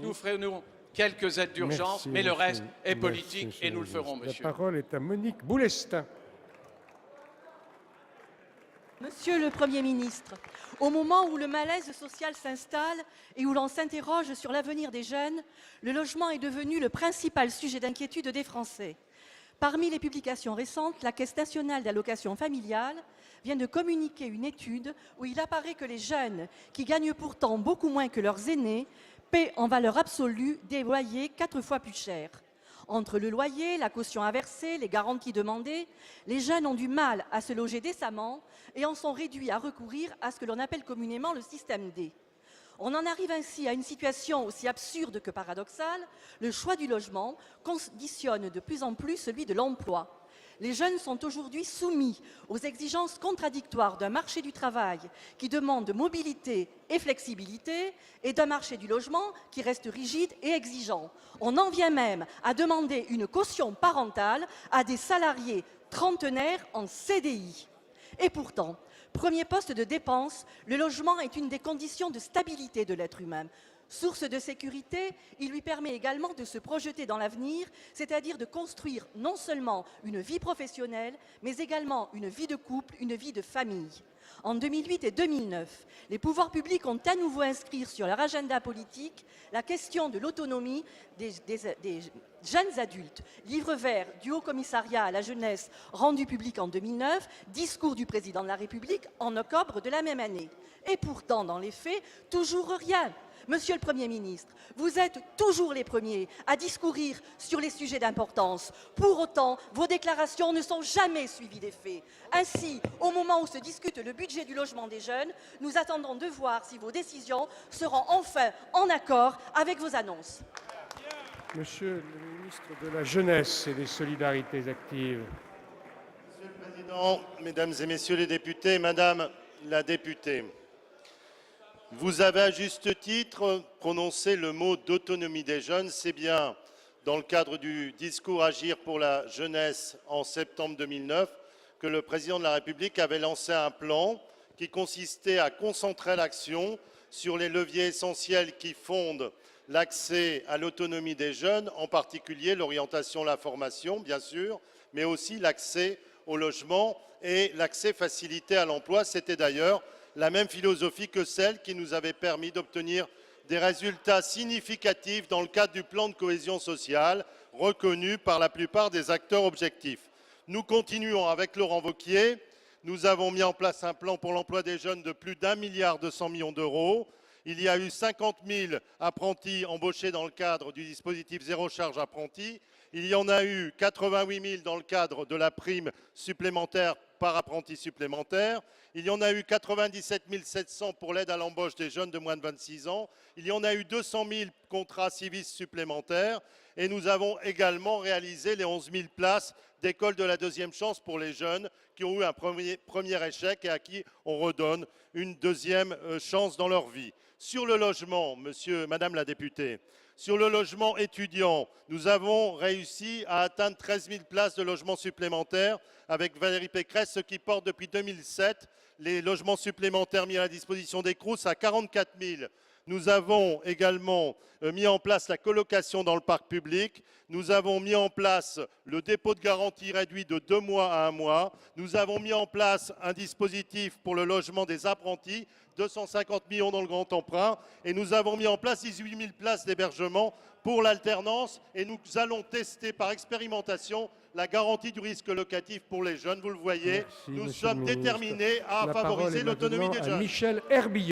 Nous ferons quelques aides d'urgence, mais le reste est politique et nous le ferons, monsieur. La parole est à Monique Boulestin. Monsieur le Premier ministre, au moment où le malaise social s'installe et où l'on s'interroge sur l'avenir des jeunes, le logement est devenu le principal sujet d'inquiétude des Français. Parmi les publications récentes, la Caisse nationale d'allocations familiales vient de communiquer une étude où il apparaît que les jeunes, qui gagnent pourtant beaucoup moins que leurs aînés, paient en valeur absolue des loyers 4 fois plus chers. Entre le loyer, la caution à verser, les garanties demandées, les jeunes ont du mal à se loger décemment et en sont réduits à recourir à ce que l'on appelle communément le système D. On en arrive ainsi à une situation aussi absurde que paradoxale. Le choix du logement conditionne de plus en plus celui de l'emploi. Les jeunes sont aujourd'hui soumis aux exigences contradictoires d'un marché du travail qui demande mobilité et flexibilité et d'un marché du logement qui reste rigide et exigeant. On en vient même à demander une caution parentale à des salariés trentenaires en CDI. Et pourtant, premier poste de dépense, le logement est une des conditions de stabilité de l'être humain. Source de sécurité, il lui permet également de se projeter dans l'avenir, c'est-à-dire de construire non seulement une vie professionnelle, mais également une vie de couple, une vie de famille. En 2008 et 2009, les pouvoirs publics ont à nouveau inscrit sur leur agenda politique la question de l'autonomie des jeunes adultes. Livre vert du Haut Commissariat à la jeunesse rendu public en 2009, discours du président de la République en octobre de la même année. Et pourtant, dans les faits, toujours rien. Monsieur le Premier ministre, vous êtes toujours les premiers à discourir sur les sujets d'importance. Pour autant, vos déclarations ne sont jamais suivies des faits. Ainsi, au moment où se discute le budget du logement des jeunes, nous attendons de voir si vos décisions seront enfin en accord avec vos annonces. Monsieur le ministre de la Jeunesse et des Solidarités actives. Monsieur le Président, Mesdames et Messieurs les députés, Madame la députée, vous avez à juste titre prononcé le mot d'autonomie des jeunes. C'est bien dans le cadre du discours Agir pour la jeunesse en septembre 2009 que le Président de la République avait lancé un plan qui consistait à concentrer l'action sur les leviers essentiels qui fondent l'accès à l'autonomie des jeunes, en particulier l'orientation, la formation, bien sûr, mais aussi l'accès au logement et l'accès facilité à l'emploi. C'était d'ailleurs la même philosophie que celle qui nous avait permis d'obtenir des résultats significatifs dans le cadre du plan de cohésion sociale, reconnu par la plupart des acteurs objectifs. Nous continuons avec Laurent Wauquiez. Nous avons mis en place un plan pour l'emploi des jeunes de plus d'1,2 milliard d'euros. Il y a eu 50 000 apprentis embauchés dans le cadre du dispositif zéro charge apprenti. Il y en a eu 88 000 dans le cadre de la prime supplémentaire par apprenti supplémentaire. Il y en a eu 97 700 pour l'aide à l'embauche des jeunes de moins de 26 ans. Il y en a eu 200 000 contrats civistes supplémentaires. Et nous avons également réalisé les 11 000 places d'école de la deuxième chance pour les jeunes qui ont eu un premier échec et à qui on redonne une deuxième chance dans leur vie. Sur le logement, Madame la députée, sur le logement étudiant, nous avons réussi à atteindre 13 000 places de logements supplémentaires avec Valérie Pécresse, ce qui porte depuis 2007 les logements supplémentaires mis à la disposition des Crous à 44 000. Nous avons également mis en place la colocation dans le parc public. Nous avons mis en place le dépôt de garantie réduit de 2 mois à 1 mois. Nous avons mis en place un dispositif pour le logement des apprentis, 250 millions dans le grand emprunt. Et nous avons mis en place 18 000 places d'hébergement pour l'alternance. Et nous allons tester par expérimentation la garantie du risque locatif pour les jeunes. Vous le voyez, nous sommes déterminés à favoriser l'autonomie des jeunes. Michel Herbillon.